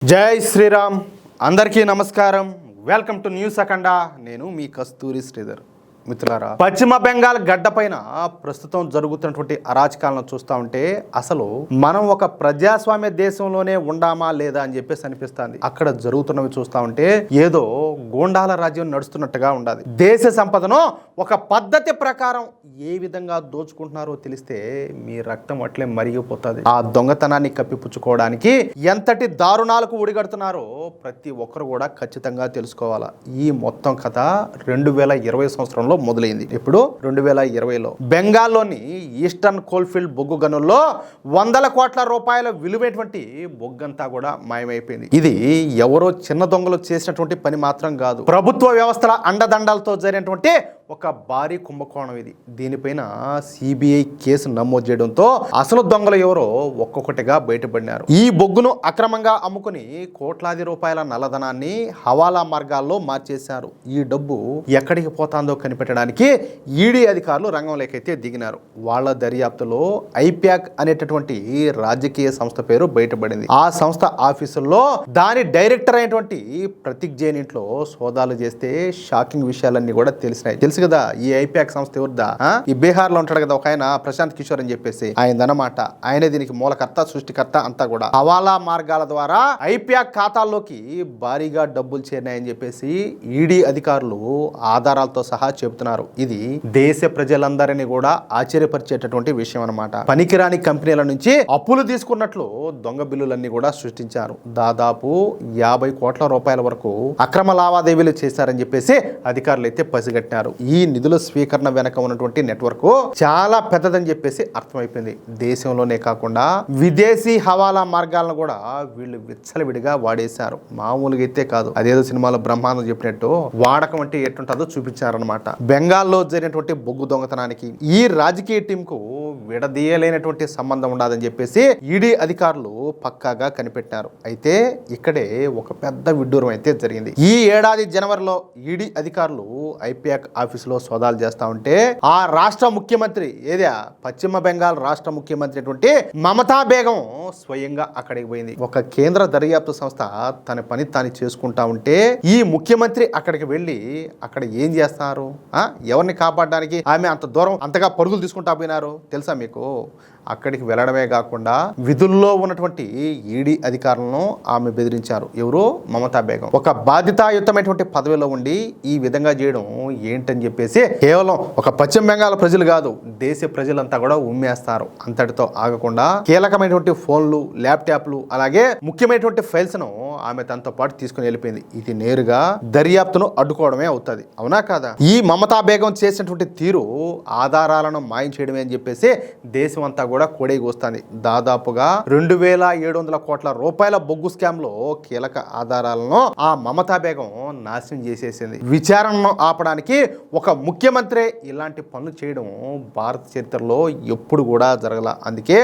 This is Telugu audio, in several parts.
జై శ్రీరామ్. అందరికీ నమస్కారం. వెల్కమ్ టు న్యూస్ అఖండ. నేను మీ కస్తూరి శ్రీధర్. మిత్రులారా, పశ్చిమ బెంగాల్ గడ్డపైన ప్రస్తుతం జరుగుతున్నటువంటి అరాచకాలను చూస్తూ ఉంటే అసలు మనం ఒక ప్రజాస్వామ్య దేశంలోనే ఉండామా లేదా అని చెప్పేసి అనిపిస్తుంది. అక్కడ జరుగుతున్నవి చూస్తూ ఉంటే ఏదో గోండాల రాజ్యం నడుస్తున్నట్టుగా ఉండాలి. దేశ సంపదను ఒక పద్ధతి ప్రకారం ఏ విధంగా దోచుకుంటున్నారో తెలిస్తే మీ రక్తం అట్లే మరిగిపోతుంది. ఆ దొంగతనాన్ని కప్పిపుచ్చుకోవడానికి ఎంతటి దారుణాలకు ఉడిగడుతున్నారో ప్రతి ఒక్కరు కూడా ఖచ్చితంగా తెలుసుకోవాలా. ఈ మొత్తం కథ 2020 సంవత్సరంలో మొదలైంది. ఇప్పుడు 2020లో బెంగాల్లోని ఈస్టర్న్ కోల్ఫీల్డ్ బొగ్గు గనుల్లో 100 కోట్ల రూపాయల విలువైనటువంటి బొగ్గంతా కూడా మాయమైపోయింది. ఇది ఎవరో చిన్న దొంగలు చేసినటువంటి పని మాత్రం కాదు. ప్రభుత్వ వ్యవస్థల అండదండాలతో జరిగినటువంటి ఒక భారీ కుంభకోణం ఇది. దీనిపైన సిబిఐ కేసు నమోదు చేయడంతో అసలు దొంగలు ఎవరో ఒక్కొక్కటిగా బయటపడినారు. ఈ బొగ్గును అక్రమంగా అమ్ముకుని కోట్లాది రూపాయల నల్లధనాన్ని హవాలా మార్గాల్లో మార్చేశారు. ఈ డబ్బు ఎక్కడికి పోతాందో కనిపెట్టడానికి ఈడీ అధికారులు రంగంలోకైతే దిగినారు. వాళ్ళ దర్యాప్తులో ఐప్యాక్ అనేటటువంటి రాజకీయ సంస్థ పేరు బయటపడింది. ఆ సంస్థ ఆఫీసుల్లో దాని డైరెక్టర్ అయినటువంటి ప్రతీక్ జైన్ ఇంట్లో సోదాలు చేస్తే షాకింగ్ విషయాలన్నీ కూడా తెలిసినాయి. తెలుసు కదా, ఈ ఐప్యాక్ సంస్థ ఎవరిదా? ఈ బీహార్ లో ఉంటాడు కదా ఒక ఆయన, ప్రశాంత్ కిషోర్ అని చెప్పేసి, ఆయనదన్నమాట. ఆయనే దీనికి మూలకర్త, సృష్టికర్త అంతా కూడా. హవాలా మార్గాల ద్వారా ఐప్యాక్ ఖాతాల్లోకి భారీగా డబ్బులు చేరినాయని చెప్పేసి ఈడీ అధికారులు ఆధారాలతో సహా చెబుతున్నారు. ఇది దేశ ప్రజలందరినీ కూడా ఆశ్చర్యపరిచేటటువంటి విషయం అన్నమాట. పనికిరాని కంపెనీల నుంచి అప్పులు తీసుకున్నట్లు దొంగ బిల్లులన్నీ కూడా సృష్టించారు. దాదాపు 50 కోట్ల రూపాయల వరకు అక్రమ లావాదేవీలు చేశారని చెప్పేసి అధికారులు అయితే పసిగట్టినారు. ఈ నిధుల స్వీకరణ వెనక ఉన్నటువంటి నెట్వర్క్ చాలా పెద్దదని చెప్పేసి అర్థమైపోయింది. దేశంలోనే కాకుండా విదేశీ హవాలా మార్గాలను కూడా వీళ్ళు విచ్చలవిడిగా వాడేశారు. మామూలుగా అయితే కాదు. అదేదో సినిమాలో బ్రహ్మాండం చెప్పినట్టు వాడకం అంటే ఎట్టుంటుందో చూపించారనమాట. బెంగాల్లో జరిగినటువంటి బొగ్గు దొంగతనానికి ఈ రాజకీయ టీం కు విడదీయలేనటువంటి సంబంధం ఉండదని చెప్పేసి ఈడీ అధికారులు పక్కాగా కనిపెట్టారు. అయితే ఇక్కడే ఒక పెద్ద విడ్డూరం అయితే జరిగింది. ఈ ఏడాది జనవరిలో ఈడీ అధికారులు ఐప్యాక్ ఆఫీసులో సోదాలు చేస్తా ఉంటే ఆ రాష్ట్ర ముఖ్యమంత్రి ఏదా పశ్చిమ బెంగాల్ రాష్ట్ర ముఖ్యమంత్రి అటువంటి మమతా బేగం స్వయంగా అక్కడికి పోయింది. ఒక కేంద్ర దర్యాప్తు సంస్థ తన పని తాను చేసుకుంటా ఉంటే ఈ ముఖ్యమంత్రి అక్కడికి వెళ్ళి అక్కడ ఏం చేస్తున్నారు, ఎవరిని కాపాడడానికి ఆమె అంత దూరం అంతగా పరుగులు తీసుకుంటా పోయినారు తెలుసా మీకు? అక్కడికి వెళ్ళడమే కాకుండా విధుల్లో ఉన్నటువంటి ఈడీ అధికారులను ఆమె బెదిరించారు. ఎవరు? మమతా బేగం. ఒక బాధ్యతాయుతమైనటువంటి పదవిలో ఉండి ఈ విధంగా చేయడం ఏంటని చెప్పేసి కేవలం ఒక పశ్చిమ బెంగాల్ ప్రజలు కాదు, దేశ ప్రజలంతా కూడా ఉమ్మేస్తారు. అంతటితో ఆగకుండా కీలకమైనటువంటి ఫోన్లు, ల్యాప్టాప్లు, అలాగే ముఖ్యమైనటువంటి ఫైల్స్ ను ఆమె తనతో పాటు తీసుకుని వెళ్ళిపోయింది. ఇది నేరుగా దర్యాప్తును అడ్డుకోవడమే అవుతుంది. అవునా కాదా? ఈ మమతా బేగం చేసినటువంటి తీరు ఆధారాలను మాయం చేయడమే అని చెప్పేసి దేశం అంతా కూడా కోడైగొస్తుంది. దాదాపుగా 2700 కోట్ల రూపాయల బొగ్గు స్కామ్ లో కీలక ఆధారాలను ఆ మమతా బేగం నాశనం చేసేసింది. విచారణను ఆపడానికి ఒక ముఖ్యమంత్రి ఇలాంటి పనులు చేయడం భారత చరిత్రలో ఎప్పుడు కూడా జరగల. అందుకే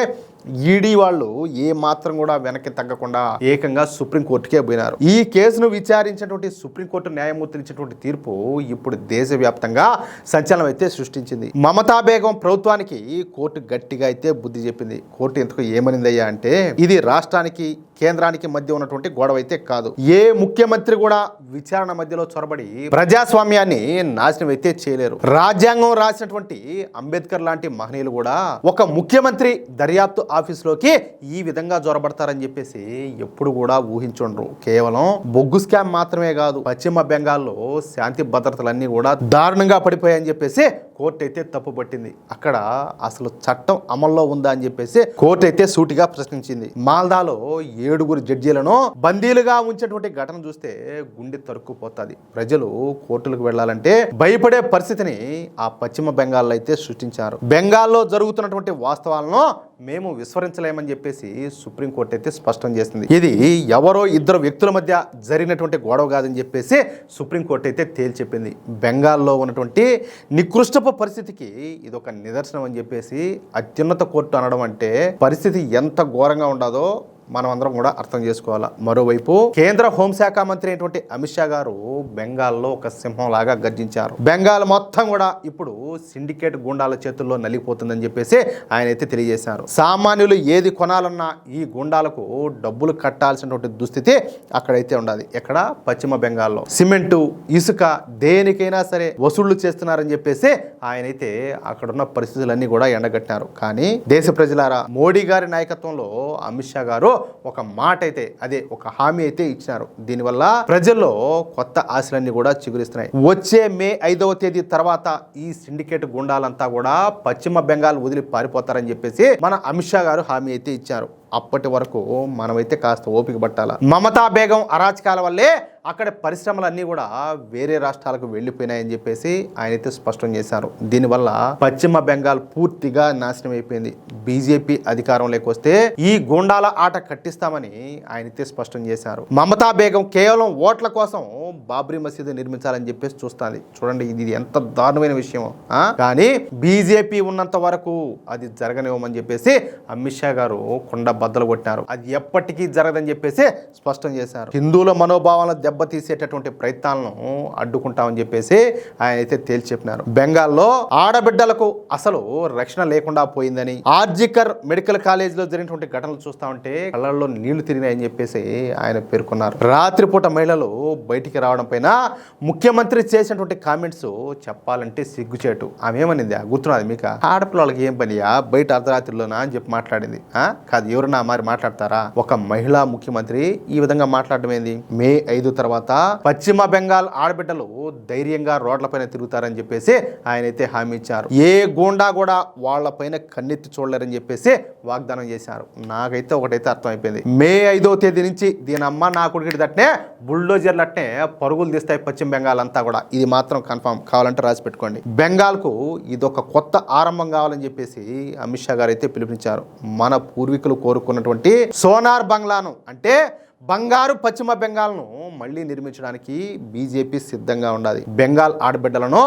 ఈడీ వాళ్ళు ఏ మాత్రం కూడా వెనక్కి తగ్గకుండా ఏకంగా సుప్రీంకోర్టుకే పోయినారు. ఈ కేసును విచారించినటువంటి సుప్రీంకోర్టు న్యాయమూర్తులు ఇచ్చినటువంటి తీర్పు ఇప్పుడు దేశవ్యాప్తంగా సంచలనం అయితే సృష్టించింది. మమతా బేగం ప్రభుత్వానికి కోర్టు గట్టిగా అయితే బుద్ధి చెప్పింది. కోర్టు ఎందుకు ఏమనిందయ్యా అంటే, ఇది రాష్ట్రానికి కేంద్రానికి మధ్య ఉన్నటువంటి గొడవ అయితే కాదు. ఏ ముఖ్యమంత్రి కూడా విచారణ మధ్యలో చొరబడి ప్రజాస్వామ్యాన్ని నాశనం అయితే చేయలేరు. రాజ్యాంగం రాసినటువంటి అంబేద్కర్ లాంటి మహనీయులు కూడా ఒక ముఖ్యమంత్రి దర్యాప్తు ఆఫీసులోకి ఈ విధంగా జొరబడతారని చెప్పేసి ఎప్పుడు కూడా ఊహించుండ్రు. కేవలం బొగ్గు స్కామ్ మాత్రమే కాదు, పశ్చిమ బెంగాల్లో శాంతి భద్రతలన్నీ కూడా దారుణంగా పడిపోయాయని చెప్పేసి కోర్టు అయితే తప్పు పట్టింది. అక్కడ అసలు చట్టం అమల్లో ఉందా అని చెప్పేసి కోర్టు అయితే సూటిగా ప్రశ్నించింది. మాల్దాలో 7 జడ్జీలను బందీలుగా ఉంచినటువంటి ఘటన చూస్తే గుండె తరుక్కుపోతుంది. ప్రజలు కోర్టులకు వెళ్లాలంటే భయపడే పరిస్థితిని ఆ పశ్చిమ బెంగాల్లో అయితే సృష్టించారు. బెంగాల్లో జరుగుతున్నటువంటి వాస్తవాలను మేము విస్మరించలేమని చెప్పేసి సుప్రీంకోర్టు అయితే స్పష్టం చేసింది. ఇది ఎవరో ఇద్దరు వ్యక్తుల మధ్య జరిగినటువంటి గొడవ కాదని చెప్పేసి సుప్రీంకోర్టు అయితే తేల్చెప్పింది. బెంగాల్లో ఉన్నటువంటి నికృష్టపు పరిస్థితికి ఇది ఒక నిదర్శనం అని చెప్పేసి అత్యున్నత కోర్టు అనడం అంటే పరిస్థితి ఎంత ఘోరంగా ఉండదో మనం అందరం కూడా అర్థం చేసుకోవాలా. మరోవైపు కేంద్ర హోంశాఖ మంత్రి అయినటువంటి అమిత్ షా గారు బెంగాల్లో ఒక సింహం లాగా గర్జించారు. బెంగాల్ మొత్తం కూడా ఇప్పుడు సిండికేట్ గుండాల చేతుల్లో నలిగిపోతుందని చెప్పేసి ఆయన అయితే తెలియజేశారు. సామాన్యులు ఏది కొనాలన్నా ఈ గుండాలకు డబ్బులు కట్టాల్సినటువంటి దుస్థితి అక్కడైతే ఉండాలి. ఎక్కడ? పశ్చిమ బెంగాల్లో సిమెంటు, ఇసుక దేనికైనా సరే వసూళ్లు చేస్తున్నారని చెప్పేసి ఆయనైతే అక్కడున్న పరిస్థితులన్నీ కూడా ఎండగట్టినారు. కానీ దేశ ప్రజలారా, మోడీ గారి నాయకత్వంలో అమిత్ షా గారు ఒక మాట అయితే, అదే ఒక హామీ అయితే ఇచ్చినారు. దీనివల్ల ప్రజల్లో కొత్త ఆశలన్నీ కూడా చిగురిస్తున్నాయి. వచ్చే మే 5వ తేదీ తర్వాత ఈ సిండికేట్ గుండాలంతా కూడా పశ్చిమ బెంగాల్ వదిలి పారిపోతారని చెప్పేసి మన అమిత్ షా గారు హామీ అయితే ఇచ్చారు. అప్పటి వరకు మనమైతే కాస్త ఓపిక పట్టాల. మమతా బేగం అరాచకాల వల్లే అక్కడ పరిశ్రమలన్నీ కూడా వేరే రాష్ట్రాలకు వెళ్ళిపోయినాయని చెప్పేసి ఆయనైతే స్పష్టం చేశారు. దీనివల్ల పశ్చిమ బెంగాల్ పూర్తిగా నాశనం అయిపోయింది. బీజేపీ అధికారంలోకి వస్తే ఈ గుండాల ఆట కట్టిస్తామని ఆయనైతే స్పష్టం చేశారు. మమతా బేగం కేవలం ఓట్ల కోసం బాబ్రీ మసీదు నిర్మించాలని చెప్పేసి చూస్తుంది. చూడండి, ఇది ఎంత దారుణమైన విషయం. కానీ బీజేపీ ఉన్నంత వరకు అది జరగనివ్వమని చెప్పేసి అమిత్ షా గారు కొండ బద్దలు కొట్టినారు. అది ఎప్పటికీ జరగదని చెప్పేసి స్పష్టం చేశారు. హిందువుల మనోభావాలను దెబ్బతీసేటటువంటి ప్రయత్నాలను అడ్డుకుంటామని చెప్పేసి ఆయన అయితే తేల్చి చెప్పినారు. బెంగాల్లో ఆడబిడ్డలకు అసలు రక్షణ లేకుండా పోయిందని, ఆర్జికర్ మెడికల్ కాలేజీలో జరిగినటువంటి ఘటనలు చూస్తా ఉంటే కళ్ళల్లో నీళ్లు తిరిగినాయని చెప్పేసి ఆయన పేర్కొన్నారు. రాత్రిపూట మహిళలు బయటికి రావడం పైన ముఖ్యమంత్రి చేసినటువంటి కామెంట్స్ చెప్పాలంటే సిగ్గుచేటు. ఆమె ఏమనింది గుర్తున్నది మీకు? ఆడపిల్లలకి ఏం పనియా బయట అర్ధరాత్రిలోనా అని చెప్పి మాట్లాడింది. కాదు, ఎవరన్నా మరి మాట్లాడతారా? ఒక మహిళా ముఖ్యమంత్రి ఈ విధంగా మాట్లాడడం ఏంది? మే 5 తర్వాత పశ్చిమ బెంగాల్ ఆడబిడ్డలు ధైర్యంగా రోడ్లపైన తిరుగుతారని చెప్పేసి ఆయనైతే హామీ ఇచ్చారు. ఏ గూండా కూడా వాళ్లపైన కన్నెత్తి చూడలేరని చెప్పేసి వాగ్దానం చేశారు. నాకైతే ఒకటైతే అర్థమైపోయింది. మే 5వ తేదీ నుంచి దీని అమ్మ నా కొడుకుడి దట్నే బుల్డోజర్లు అట్నే పరుగులు తీస్తాయి పశ్చిమ బెంగాల్ అంతా కూడా. ఇది మాత్రం కన్ఫర్మ్, కావాలంటే రాసి పెట్టుకోండి. బెంగాల్కు ఇదొక కొత్త ఆరంభం కావాలని చెప్పేసి అమిత్ షా గారు అయితే పిలుపునిచ్చారు. మన పూర్వీకులు కోరుకున్నటువంటి సోనార్ బంగ్లాను, అంటే బంగారు పశ్చిమ బెంగాల్ను మళ్ళీ నిర్మించడానికి బీజేపీ సిద్ధంగా ఉండాలి. బెంగాల్ ఆడబిడ్డలను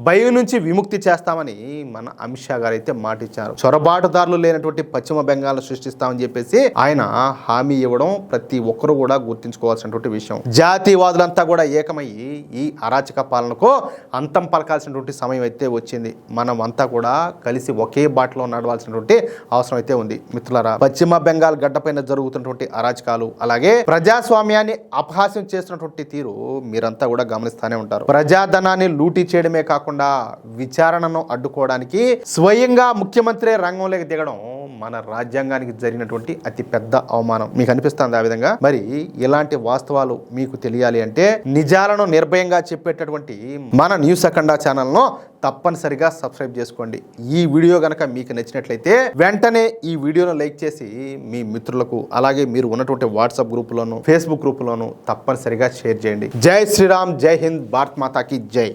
భయం నుంచి విముక్తి చేస్తామని మన అమిత్ షా గారు అయితే మాటిచ్చారు. చొరబాటుదారులు లేనటువంటి పశ్చిమ బెంగాల్ను సృష్టిస్తామని చెప్పేసి ఆయన హామీ ఇవ్వడం ప్రతి ఒక్కరూ కూడా గుర్తించుకోవాల్సినటువంటి విషయం. జాతీయవాదులంతా కూడా ఏకమయ్యి ఈ అరాచక పాలనకు అంతం పలకాల్సినటువంటి సమయం అయితే వచ్చింది. మనం అంతా కూడా కలిసి ఒకే బాటలో నడవాల్సినటువంటి అవసరం అయితే ఉంది. మిత్రులారా, పశ్చిమ బెంగాల్ గడ్డపైన జరుగుతున్నటువంటి అరాచకాలు, అలాగే ప్రజాస్వామ్యాన్ని అపహాస్యం చేస్తున్నటువంటి తీరు మీరంతా కూడా గమనిస్తూనే ఉంటారు. ప్రజాధనాన్ని లూటీ చేయడమే కాకుండా విచారణను అడ్డుకోవడానికి స్వయంగా ముఖ్యమంత్రి రంగంలోకి దిగడం మన రాజ్యాంగానికి జరిగినటువంటి అతి పెద్ద అవమానం. మీకు అనిపిస్తుంది ఆ విధంగా? మరి ఇలాంటి వాస్తవాలు మీకు తెలియాలి అంటే నిజాలను నిర్భయంగా చెప్పేటటువంటి మన న్యూస్ అఖండ ఛానల్ను తప్పనిసరిగా సబ్స్క్రైబ్ చేసుకోండి. ఈ వీడియో కనుక మీకు నచ్చినట్లయితే వెంటనే ఈ వీడియోను లైక్ చేసి మీ మిత్రులకు, అలాగే మీరు ఉన్నటువంటి వాట్సాప్ గ్రూపులోను, ఫేస్బుక్ గ్రూపులోను తప్పనిసరిగా షేర్ చేయండి. జై శ్రీరామ్, జై హింద్, భారత్ మాతాకి జై.